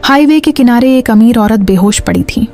Highway के किनारे एक अमीर औरत बेहोश पड़ी थी।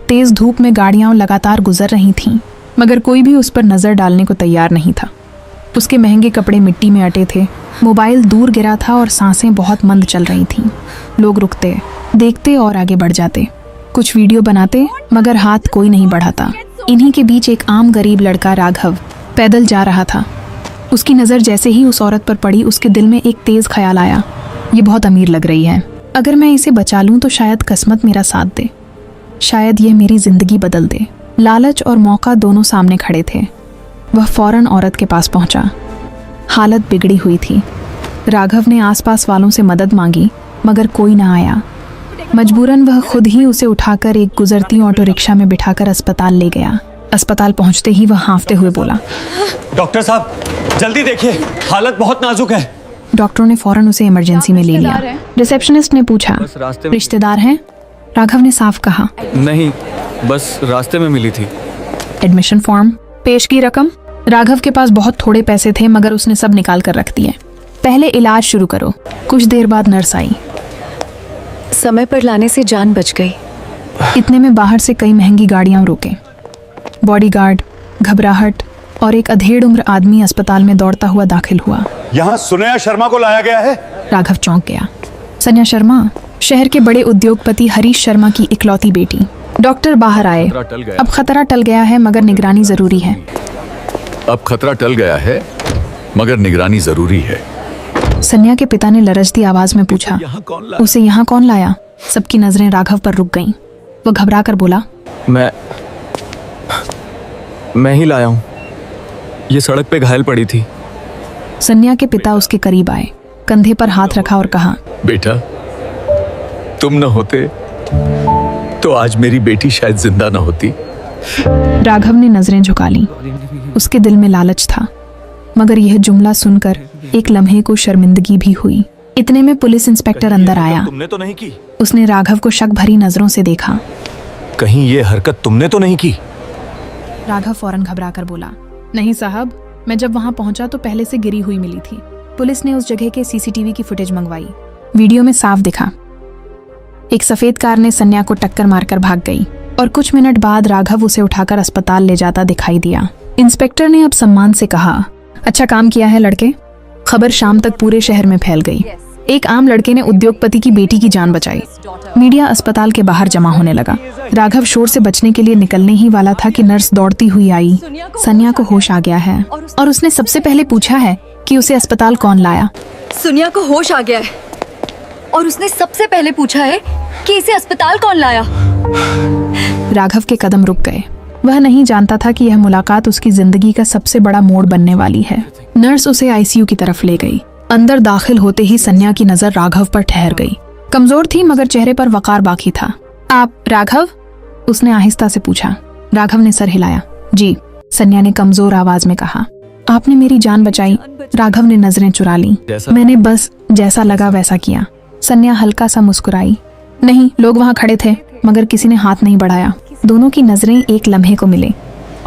तेज धूप में गाड़ियां लगातार गुजर रही थीं, मगर कोई भी उस पर नजर डालने को तैयार नहीं था। उसके महंगे कपड़े मिट्टी में अटे थे, मोबाइल दूर गिरा था और सांसें बहुत मंद चल रही थीं। लोग रुकते, देखते और आगे बढ़ जाते, कुछ वीडियो बनाते, मगर हाथ कोई नहीं बढ़ाता। इन्हीं के बीच एक आम गरीब लड़का राघव पैदल जा रहा था। उसकी नज़र जैसे ही उस औरत पर पड़ी, उसके दिल में एक तेज़ ख्याल आया, ये बहुत अमीर लग रही है। अगर मैं इसे बचा लूँ तो शायद किस्मत मेरा साथ दे, शायद यह मेरी ज़िंदगी बदल दे। लालच और मौका दोनों सामने खड़े थे। वह फौरन औरत के पास पहुंचा। हालत बिगड़ी हुई थी। राघव ने आसपास वालों से मदद मांगी, मगर कोई ना आया। मजबूरन वह खुद ही उसे उठाकर एक गुजरती ऑटो रिक्शा में बिठाकर अस्पताल ले गया। अस्पताल पहुंचते ही वह हांफते हुए बोला, डॉक्टर साहब जल्दी देखिए, हालत बहुत नाजुक है। डॉक्टरों ने फौरन उसे इमरजेंसी में ले लिया। रिसेप्शनिस्ट ने पूछा, रिश्तेदार हैं? राघव ने साफ कहा, नहीं, बस रास्ते में मिली थी। एडमिशन फॉर्म, पेश की रकम? राघव के पास बहुत थोड़े पैसे थे, मगर उसने सब निकाल कर रख दिए। पहले इलाज शुरू करो। कुछ देर बाद नर्स आई। समय पर लाने से जान बच गई। इतने में बाहर से कई महंगी गाड़ियां रुके। बॉडीगार्ड, घबराहट और एक अधेड़ उम्र आदमी अस्पताल में दौड़ता हुआ दाखिल हुआ। यहाँ सुनैया शर्मा को लाया गया है। राघव चौंक गया। सन्या शर्मा, शहर के बड़े उद्योगपति हरीश शर्मा की इकलौती बेटी। डॉक्टर बाहर आए। अब खतरा टल गया है, मगर निगरानी जरूरी है। अब खतरा टल गया है, मगर निगरानी जरूरी है। सन्या के पिता ने लरजती आवाज में पूछा, उसे यहाँ कौन लाया? सबकी नजरें राघव पर रुक गईं। वो घबरा कर बोला, मैं ही लाया हूँ। ये सड़क पे घायल पड़ी थी। सन्या के पिता उसके करीब आए, कंधे पर हाथ रखा और कहा, बेटा, तुम न होते तो आज मेरी बेटी शायद जिंदा न होती। राघव ने नजरें झुका लीं। उसके दिल में लालच था, मगर यह जुमला सुनकर एक लम्हे को शर्मिंदगी भी हुई। इतने में पुलिस इंस्पेक्टर अंदर आया। तुमने तो नहीं की? उसने राघव को शक भरी नजरों से देखा। कहीं ये हरकत तुमने तो नहीं की? राघव फौरन घबरा कर बोला, नहीं साहब, मैं जब वहां पहुंचा तो पहले से गिरी हुई मिली थी। पुलिस ने उस जगह के सीसीटीवी की फुटेज मंगवाई। वीडियो में साफ दिखा, एक सफेद कार ने सन्या को टक्कर मारकर भाग गई और कुछ मिनट बाद राघव उसे उठाकर अस्पताल ले जाता दिखाई दिया। इंस्पेक्टर ने अब सम्मान से कहा, अच्छा काम किया है लड़के। खबर शाम तक पूरे शहर में फैल गई। एक आम लड़के ने उद्योगपति की बेटी की जान बचाई। मीडिया अस्पताल के बाहर जमा होने लगा। राघव शोर से बचने के लिए निकलने ही वाला था कि नर्स दौड़ती हुई आई। सन्या को होश आ गया है और उसने सबसे पहले पूछा है कि उसे अस्पताल कौन लाया। सुनिया को होश आ गया है और उसने सबसे पहले पूछा है कि इसे अस्पताल कौन लाया। राघव के कदम रुक गए। वह नहीं जानता था कि यह मुलाकात उसकी जिंदगी का सबसे बड़ा मोड़ बनने वाली है। नर्स उसे आईसीयू की तरफ ले गई। अंदर दाखिल होते ही सन्या की नजर राघव पर ठहर गई। कमजोर थी, मगर चेहरे पर वकार बाकी था। आप राघव? उसने आहिस्ता से पूछा। राघव ने सर हिलाया। जी, सन्या ने कमजोर आवाज में कहा। आपने मेरी जान बचाई। राघव ने नजरें चुरा ली। मैंने बस जैसा लगा वैसा किया। सन्या हल्का सा मुस्कुराई। नहीं, लोग वहाँ खड़े थे, मगर किसी ने हाथ नहीं बढ़ाया। दोनों की नजरें एक लम्हे को मिले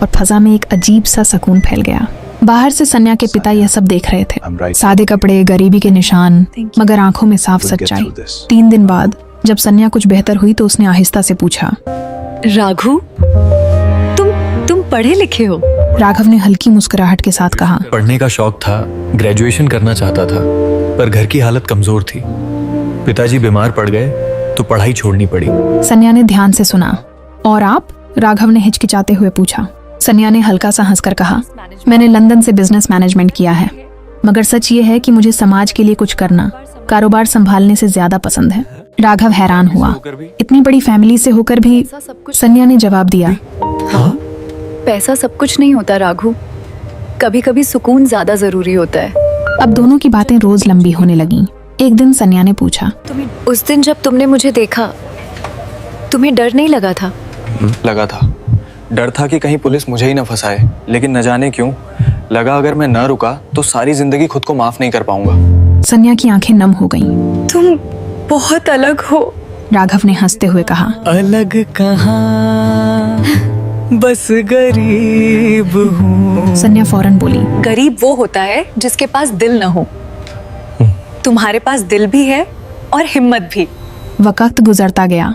और फजा में एक अजीब सा सुकून फैल गया। बाहर से सन्या के पिता यह सब देख रहे थे। सादे कपड़े, गरीबी के निशान, मगर आंखों में साफ सच्चाई। 3 दिन बाद जब सन्या कुछ बेहतर हुई तो उसने आहिस्ता से पूछा, राघु, तुम पढ़े लिखे हो? राघव ने हल्की मुस्कुराहट के साथ कहा, पढ़ने का शौक था, ग्रेजुएशन करना चाहता था, पर घर की हालत कमजोर थी। पिताजी बीमार पड़ गए तो पढ़ाई छोड़नी पड़ी। सन्या ने ध्यान से सुना। और आप? राघव ने हिचकिचाते हुए पूछा। सन्या ने हल्का सा हंसकर कहा, मैंने लंदन से बिजनेस मैनेजमेंट किया है, मगर सच ये है कि मुझे समाज के लिए कुछ करना, कारोबार संभालने से ज्यादा पसंद है। राघव हैरान हुआ। इतनी बड़ी फैमिली से होकर भी? सन्या ने जवाब दिया, हाँ? पैसा सब कुछ नहीं होता राघु, कभी कभी सुकून ज्यादा जरूरी होता है। अब दोनों की बातें रोज लंबी होने लगीं। एक दिन सन्या ने पूछा, उस दिन जब तुमने मुझे देखा, तुम्हें डर नहीं लगा था? लगा था। डर था कि कहीं पुलिस मुझे ही न फंसाए, लेकिन न जाने क्यों लगा अगर मैं न रुका तो सारी जिंदगी खुद को माफ नहीं कर पाऊंगा। सन्या की आंखें नम हो गईं। तुम बहुत अलग हो। राघव ने हंसते हुए कहा, अलग कहाँ, बस गरीब हूँ। सन्या फौरन बोली, गरीब वो होता है जिसके पास दिल न हो। तुम्हारे पास दिल भी है और हिम्मत भी। वक्त गुजरता गया।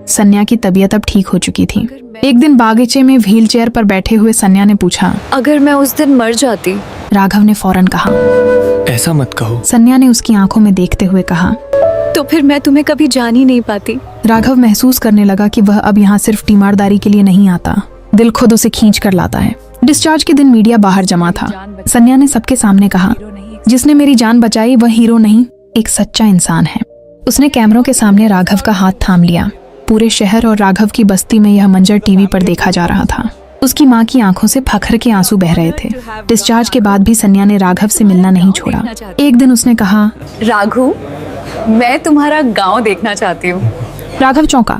सन्या की तबीयत अब ठीक हो चुकी थी। एक दिन बागीचे में व्हीलचेयर पर बैठे हुए सन्या ने पूछा, अगर मैं उस दिन मर जाती? राघव ने फौरन कहा। ऐसा मत कहो। सन्या ने उसकी आंखों में देखते हुए कहा, तो फिर मैं तुम्हें कभी जान ही नहीं पाती। राघव महसूस करने लगा कि वह अब यहाँ सिर्फ तीमारदारी के लिए नहीं आता, दिल खुद उसे खींच कर लाता है। डिस्चार्ज के दिन मीडिया बाहर जमा था। सन्या ने सबके सामने कहा, जिसने मेरी जान बचाई वह हीरो नहीं, एक सच्चा इंसान है। उसने कैमरों के सामने राघव का हाथ थाम लिया। पूरे शहर और राघव की बस्ती में यह मंजर टीवी पर देखा जा रहा था। उसकी माँ की आंखों से फखर के आंसू बह रहे थे। डिस्चार्ज के बाद भी सन्या ने राघव से मिलना नहीं छोड़ा। एक दिन उसने कहा, राघु, मैं तुम्हारा गांव देखना चाहती हूँ। राघव चौंका।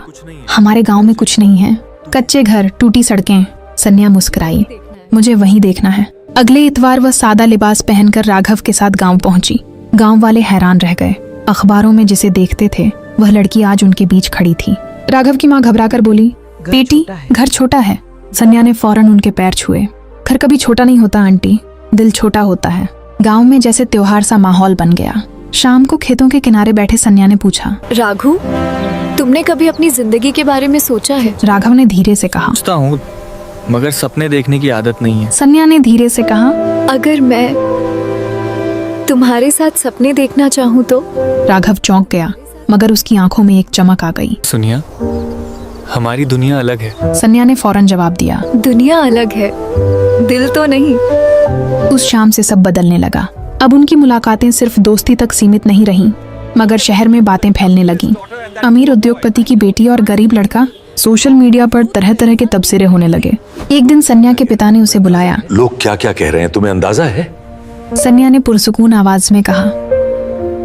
हमारे गांव में कुछ नहीं है, कच्चे घर, टूटी सड़कें। सन्या मुस्कुराई, मुझे वहीं देखना है। अगले इतवार वह सादा लिबास पहनकर राघव के साथ गांव पहुंची। गांव वाले हैरान रह गए। अखबारों में जिसे देखते थे वह लड़की आज उनके बीच खड़ी थी। राघव की माँ घबराकर बोली, बेटी, घर छोटा है। सन्या ने फौरन उनके पैर छुए। घर कभी छोटा नहीं होता आंटी, दिल छोटा होता है। गांव में जैसे त्योहार सा माहौल बन गया। शाम को खेतों के किनारे बैठे सन्या ने पूछा, राघु, तुमने कभी अपनी जिंदगी के बारे में सोचा है? राघव ने धीरे से कहा। सोचता हूँ, मगर सपने देखने की आदत नहीं है। सन्या ने धीरे से कहा, अगर मैं तुम्हारे साथ सपने देखना चाहूँ तो? राघव चौंक गया, मगर उसकी आंखों में एक चमक आ गई। सुनिया, हमारी दुनिया अलग है। सन्या ने फौरन जवाब दिया, दुनिया अलग है, दिल तो नहीं। उस शाम से सब बदलने लगा। अब उनकी मुलाकातें सिर्फ दोस्ती तक सीमित नहीं रहीं, मगर शहर में बातें फैलने लगीं। अमीर उद्योगपति की बेटी और गरीब लड़का, सोशल मीडिया पर तरह तरह के तबसरे होने लगे। एक दिन सन्या के पिता ने उसे बुलाया। लोग क्या क्या कह रहे हैं, तुम्हें अंदाजा है? सन्या ने पुरसुकून आवाज में कहा,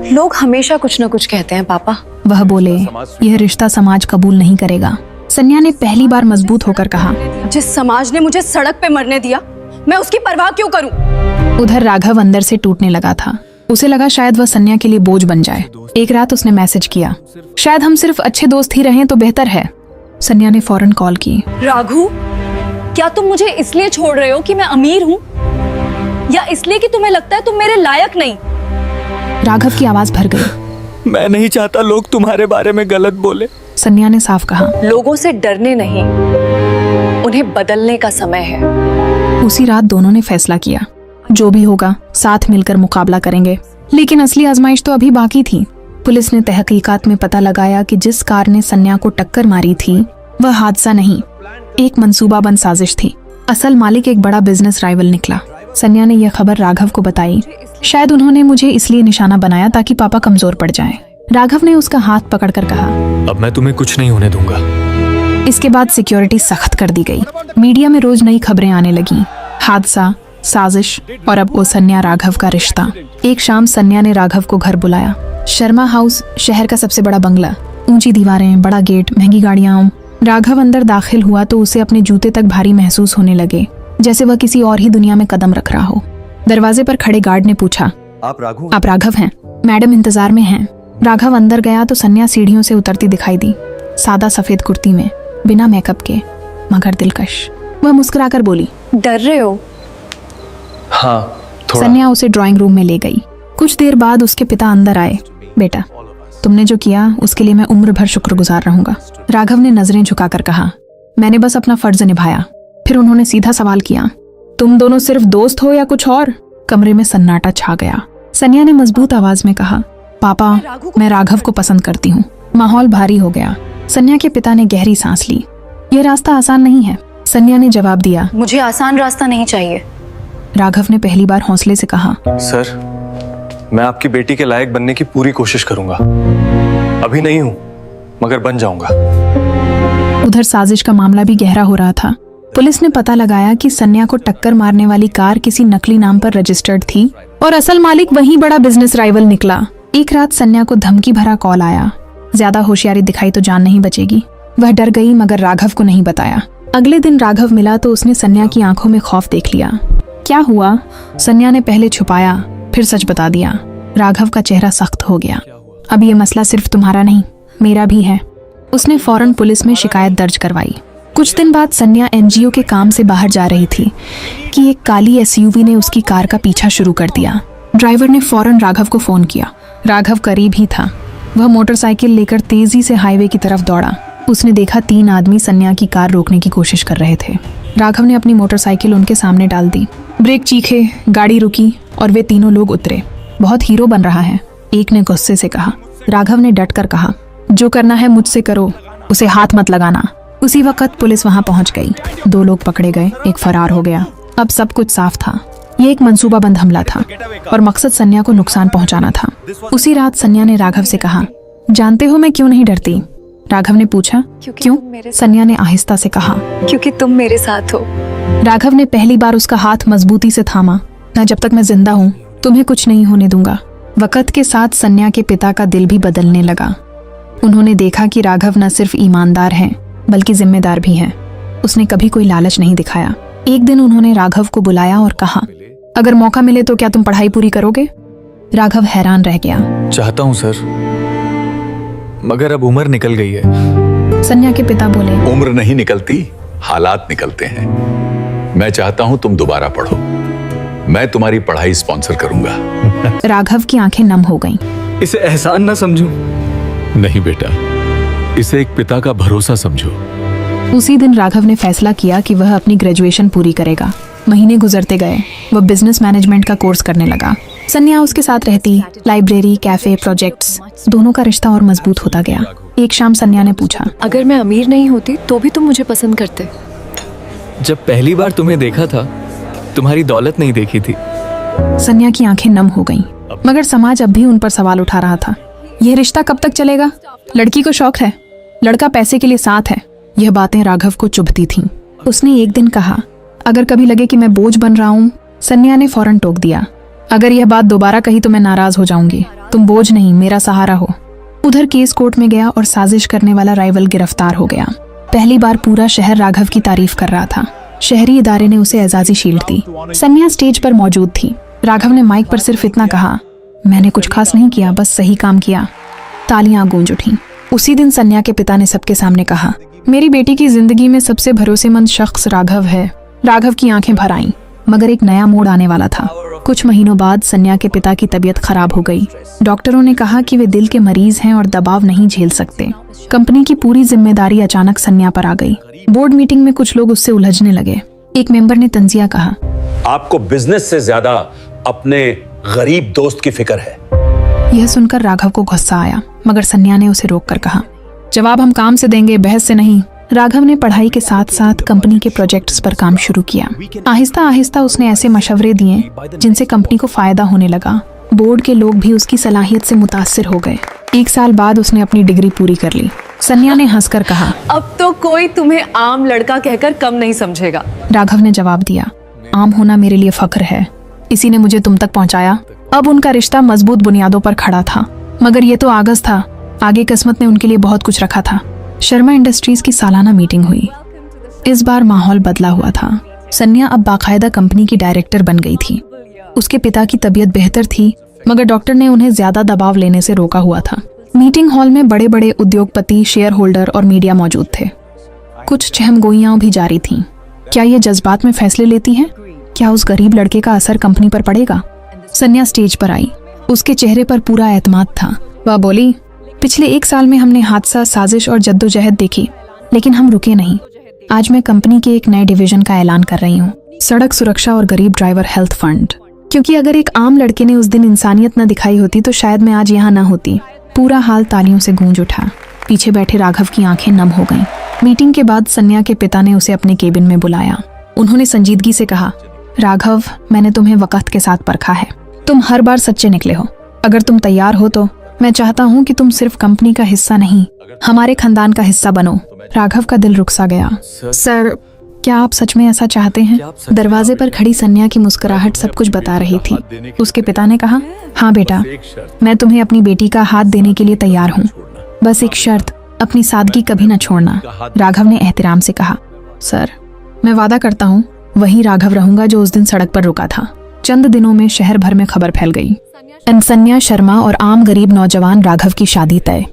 लोग हमेशा कुछ न कुछ कहते हैं पापा। वह बोले, यह रिश्ता समाज कबूल नहीं करेगा। सन्या ने पहली बार मजबूत होकर कहा, जिस समाज ने मुझे सड़क पे मरने दिया, मैं उसकी परवाह क्यों करूं? उधर राघव अंदर से टूटने लगा था। उसे लगा शायद वह सन्या के लिए बोझ बन जाए। एक रात उसने मैसेज किया, शायद हम सिर्फ अच्छे दोस्त ही रहें तो बेहतर है। सन्या ने फौरन कॉल की। राघु, क्या तुम मुझे इसलिए छोड़ रहे हो कि मैं अमीर हूँ, या इसलिए कि तुम्हें लगता है तुम मेरे लायक नहीं? राघव की आवाज भर गई। मैं नहीं चाहता लोग तुम्हारे बारे में गलत बोले। सन्या ने साफ कहा। लोगों से डरने नहीं, उन्हें बदलने का समय है। उसी रात दोनों ने फैसला किया, जो भी होगा साथ मिलकर मुकाबला करेंगे। लेकिन असली आजमाइश तो अभी बाकी थी। पुलिस ने तहकीकात में पता लगाया कि जिस कार ने सन्या को टक्कर मारी थी वह हादसा नहीं, एक मंसूबाबंद साजिश थी। असल मालिक एक बड़ा बिजनेस राइवल निकला। सन्या ने यह खबर राघव को बताई। शायद उन्होंने मुझे इसलिए निशाना बनाया ताकि पापा कमजोर पड़ जाएं। राघव ने उसका हाथ पकड़कर कहा, अब मैं तुम्हें कुछ नहीं होने दूंगा। इसके बाद सिक्योरिटी सख्त कर दी गई। मीडिया में रोज नई खबरें आने लगीं। हादसा, साजिश और अब वो सन्या राघव का रिश्ता। एक शाम सन्या ने राघव को घर बुलाया। शर्मा हाउस, शहर का सबसे बड़ा बंगला, ऊंची दीवारें, बड़ा गेट, महंगी गाड़ियां। राघव अंदर दाखिल हुआ तो उसे अपने जूते तक भारी महसूस होने लगे, जैसे वह किसी और ही दुनिया में कदम रख रहा हो। दरवाजे पर खड़े गार्ड ने पूछा, आप राघव हैं? मैडम इंतजार में हैं। राघव अंदर गया तो सन्या सीढ़ियों से उतरती दिखाई दी, सादा सफेद कुर्ती में, बिना मेकअप के, मगर दिलकश। वह मुस्कुराकर बोली, डर रहे हो? हाँ, थोड़ा। सन्या उसे ड्राइंग रूम में ले गई। कुछ देर बाद उसके पिता अंदर आए। बेटा, तुमने जो किया उसके लिए मैं उम्र भर शुक्रगुजार रहूंगा। राघव ने नजरें झुकाकर कहा, मैंने बस अपना फर्ज निभाया। फिर उन्होंने सीधा सवाल किया, तुम दोनों सिर्फ दोस्त हो या कुछ और? कमरे में सन्नाटा छा गया। सन्या ने मजबूत आवाज में कहा, पापा, मैं राघव को पसंद करती हूँ। माहौल भारी हो गया। सन्या के पिता ने गहरी सांस ली। यह रास्ता आसान नहीं है, सन्या ने जवाब दिया। मुझे आसान रास्ता नहीं चाहिए। राघव ने पहली बार हौसले से कहा, सर, मैं आपकी बेटी के लायक बनने की पूरी कोशिश करूंगा। अभी नहीं हूं, मगर बन जाऊंगा। उधर साजिश का मामला भी गहरा हो रहा था। पुलिस ने पता लगाया कि सन्या को टक्कर मारने वाली कार किसी नकली नाम पर रजिस्टर्ड थी और असल मालिक वही बड़ा बिजनेस राइवल निकला। एक रात सन्या को धमकी भरा कॉल आया। ज्यादा होशियारी दिखाई तो जान नहीं बचेगी। वह डर गई, मगर राघव को नहीं बताया। अगले दिन राघव मिला तो उसने सन्या की आंखों में खौफ देख लिया। क्या हुआ? सन्या ने पहले छुपाया, फिर सच बता दिया। राघव का चेहरा सख्त हो गया। अब ये मसला सिर्फ तुम्हारा नहीं, मेरा भी है। उसने फौरन पुलिस में शिकायत दर्ज करवाई। कुछ दिन बाद सन्या एनजीओ के काम से बाहर जा रही थी कि एक काली एसयूवी ने उसकी कार का पीछा शुरू कर दिया। ड्राइवर ने फौरन राघव को फोन किया। राघव करीब ही था। वह मोटरसाइकिल लेकर तेजी से हाईवे की तरफ दौड़ा। उसने देखा 3 आदमी सन्या की कार रोकने की कोशिश कर रहे थे। राघव ने अपनी मोटरसाइकिल उनके सामने डाल दी। ब्रेक चीखे, गाड़ी रुकी और वे तीनों लोग उतरे। बहुत हीरो बन रहा है, एक ने गुस्से से कहा। राघव ने डट कर कहा, जो करना है मुझसे करो, उसे हाथ मत लगाना। उसी वक्त पुलिस वहां पहुंच गई। 2 लोग पकड़े गए, एक फरार हो गया। अब सब कुछ साफ था। ये एक मंसूबाबंद हमला था और मकसद सन्या को नुकसान पहुंचाना था। उसी रात सन्या ने राघव से कहा, जानते हो मैं क्यों नहीं डरती? राघव ने पूछा, क्यों? सन्या ने आहिस्ता से कहा, क्योंकि तुम मेरे साथ हो। राघव ने पहली बार उसका हाथ मजबूती से थामा। न जब तक मैं जिंदा हूँ तुम्हें कुछ नहीं होने दूंगा। वक्त के साथ सन्या के पिता का दिल भी बदलने लगा। उन्होंने देखा कि राघव न सिर्फ ईमानदार है बल्कि जिम्मेदार भी है। उसने कभी कोई लालच नहीं दिखाया। एक दिन उन्होंने राघव को बुलाया और कहा, अगर मौका मिले तो क्या तुम पढ़ाई पूरी करोगे? राघव हैरान रह गया। चाहता हूँ सर, मगर अब उम्र निकल गई है। सन्या के पिता बोले, उम्र नहीं निकलती, हालात निकलते हैं। मैं चाहता हूं तुम दोबारा पढ़ो। मैं तुम्हारी पढ़ाई स्पॉन्सर करूंगा। राघव की आंखें नम हो गईं। इसे एहसान ना समझूं। नहीं बेटा, इसे एक पिता का भरोसा समझो। उसी दिन राघव ने फैसला किया कि वह अपनी ग्रेजुएशन पूरी करेगा। महीने गुजरते गए, वह बिजनेस मैनेजमेंट का कोर्स करने लगा। सन्या उसके साथ रहती। लाइब्रेरी, कैफे, प्रोजेक्ट्स, दोनों का रिश्ता और मजबूत होता गया। एक शाम सन्या ने पूछा, अगर मैं अमीर नहीं होती तो भी तुम मुझे पसंद करते? जब पहली बार तुम्हें देखा था, तुम्हारी दौलत नहीं देखी थी। सन्या की आंखें नम हो गईं, मगर समाज अब भी उन पर सवाल उठा रहा था। यह रिश्ता कब तक चलेगा? लड़की को शौक है, लड़का पैसे के लिए साथ है। यह बातें राघव को चुभती थीं। उसने एक दिन कहा, अगर कभी लगे कि मैं बोझ बन रहा हूँ। सन्या ने फौरन टोक दिया, अगर यह बात दोबारा कही तो मैं नाराज हो जाऊंगी। तुम बोझ नहीं, मेरा सहारा हो। उधर केस कोर्ट में गया और साजिश करने वाला राइवल गिरफ्तार हो गया। पहली बार पूरा शहर राघव की तारीफ कर रहा था। शहरी इदारे ने उसे एजाजी शील्ड दी। सन्या स्टेज पर मौजूद थी। राघव ने माइक पर सिर्फ इतना कहा, मैंने कुछ खास नहीं किया, बस सही काम किया। तालियां गूंज उठीं। उसी दिन सन्या के पिता ने सबके सामने कहा, मेरी बेटी की जिंदगी में सबसे भरोसेमंद शख्स राघव है। राघव की आंखें भर आईं, मगर एक नया मोड़ आने वाला था। कुछ महीनों बाद सन्या के पिता की तबीयत खराब हो गई। डॉक्टरों ने कहा कि वे दिल के मरीज हैं और दबाव नहीं झेल सकते। कंपनी की पूरी जिम्मेदारी अचानक सन्या पर आ गई। बोर्ड मीटिंग में कुछ लोग उससे उलझने लगे। एक मेंबर ने तंजिया कहा, आपको बिजनेस से ज्यादा अपने गरीब दोस्त की फिक्र है। यह सुनकर राघव को गुस्सा आया, मगर सन्या ने उसे रोककर कहा, जवाब हम काम से देंगे, बहस से नहीं। राघव ने पढ़ाई के साथ साथ कंपनी के प्रोजेक्ट्स पर काम शुरू किया। आहिस्ता आहिस्ता उसने ऐसे मशवरे दिए जिनसे कंपनी को फायदा होने लगा। बोर्ड के लोग भी उसकी सलाहियत से मुतासिर हो गए। 1 साल बाद उसने अपनी डिग्री पूरी कर ली। सन्या ने हंसकर कहा, अब तो कोई तुम्हें आम लड़का कहकर कम नहीं समझेगा। राघव ने जवाब दिया, आम होना मेरे लिए फख्र है, इसी ने मुझे तुम तक पहुंचाया। अब उनका रिश्ता मजबूत बुनियादों पर खड़ा था, मगर ये तो आगाज था। आगे किस्मत ने उनके लिए बहुत कुछ रखा था। शर्मा इंडस्ट्रीज की सालाना मीटिंग हुई। इस बार माहौल बदला हुआ था। सन्या अब बाकायदा कंपनी की डायरेक्टर बन गई थी। उसके पिता की तबीयत बेहतर थी, मगर डॉक्टर ने उन्हें ज्यादा दबाव लेने से रोका हुआ था। मीटिंग हॉल में बड़े बड़े उद्योगपति, शेयर होल्डर और मीडिया मौजूद थे। कुछ चहमगोइयां भी जारी थीं। क्या ये जज्बात में फैसले लेती हैं? क्या उस गरीब लड़के का असर कंपनी पर पड़ेगा? सन्या स्टेज पर आई। उसके चेहरे पर पूरा एतमाद था। वह बोली, पिछले 1 साल में हमने हादसा, साजिश और जद्दोजहद देखी, लेकिन हम रुके नहीं। आज मैं कंपनी के एक नए डिवीजन का ऐलान कर रही हूँ, सड़क सुरक्षा और गरीब ड्राइवर हेल्थ फंड। क्योंकि अगर एक आम लड़के ने उस दिन इंसानियत न दिखाई होती तो शायद मैं आज यहाँ न होती। पूरा हाल तालियों से गूंज उठा। पीछे बैठे राघव की आंखें नम हो गईं। मीटिंग के बाद सन्या के पिता ने उसे अपने केबिन में बुलाया। उन्होंने संजीदगी से कहा, राघव, मैंने तुम्हें वक्त के साथ परखा है। तुम हर बार सच्चे निकले हो। अगर तुम तैयार हो तो मैं चाहता हूँ कि तुम सिर्फ कंपनी का हिस्सा नहीं, हमारे खानदान का हिस्सा बनो। राघव का दिल रुक सा गया। सर, क्या आप सच में ऐसा चाहते हैं? दरवाजे पर खड़ी सन्या की मुस्कुराहट सब कुछ बता रही थी। उसके पिता ने कहा, हाँ बेटा, मैं तुम्हें अपनी बेटी का हाथ देने के लिए तैयार हूँ, बस एक शर्त, अपनी सादगी कभी न छोड़ना। राघव ने एहतराम से कहा, सर, मैं वादा करता हूँ वही राघव रहूंगा जो उस दिन सड़क पर रुका था। चंद दिनों में शहर भर में खबर फैल गई। सन्या शर्मा और आम गरीब नौजवान राघव की शादी तय।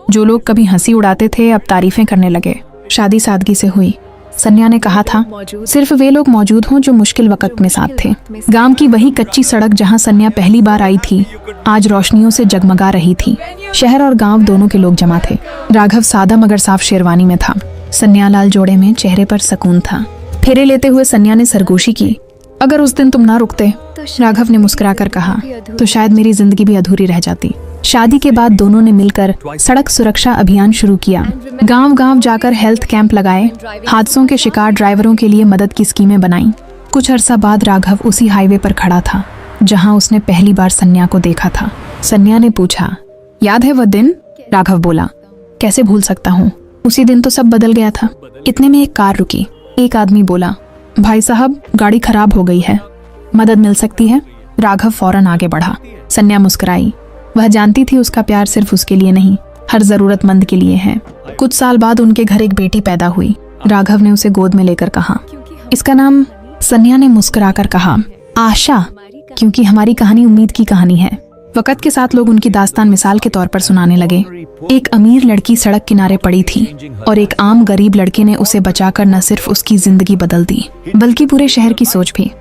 जो लोग कभी हंसी उड़ाते थे अब तारीफें करने लगे। शादी सादगी से हुई। सन्या ने कहा था, सिर्फ वे लोग मौजूद हों जो मुश्किल वक्त में साथ थे। गांव की वही कच्ची सड़क जहां सन्या पहली बार आई थी आज रोशनियों से जगमगा रही थी। शहर और गांव दोनों के लोग जमा थे। राघव सादा मगर साफ शेरवानी में था। सन्या लाल जोड़े में चेहरे पर सुकून था। फेरे लेते हुए सन्या ने सरगोशी की, अगर उस दिन तुम ना रुकते, राघव ने मुस्कुराकर कहा, तो शायद मेरी जिंदगी भी अधूरी रह जाती। शादी के बाद दोनों ने मिलकर सड़क सुरक्षा अभियान शुरू किया। गांव-गांव जाकर हेल्थ कैंप लगाए, हादसों के शिकार ड्राइवरों के लिए मदद की स्कीमें बनाई। कुछ अरसा बाद राघव उसी हाईवे पर खड़ा था जहां उसने पहली बार सन्या को देखा था। सन्या ने पूछा, याद है वह दिन? राघव बोला, कैसे भूल सकता हूँ, उसी दिन तो सब बदल गया था। इतने में एक कार रुकी। एक आदमी बोला, भाई साहब गाड़ी खराब हो गई है, मदद मिल सकती है? राघव फौरन आगे बढ़ा। सन्या मुस्कुराई। वह जानती थी उसका प्यार सिर्फ उसके लिए नहीं, हर जरूरतमंद के लिए है। कुछ साल बाद उनके घर एक बेटी पैदा हुई। राघव ने उसे गोद में लेकर कहा, इसका नाम? सन्या ने मुस्कुराकर कहा, आशा, क्योंकि हमारी कहानी उम्मीद की कहानी है। वक्त के साथ लोग उनकी दास्तान मिसाल के तौर पर सुनाने लगे। एक अमीर लड़की सड़क किनारे पड़ी थी और एक आम गरीब लड़के ने उसे बचाकर न सिर्फ उसकी जिंदगी बदल दी, बल्कि पूरे शहर की सोच भी।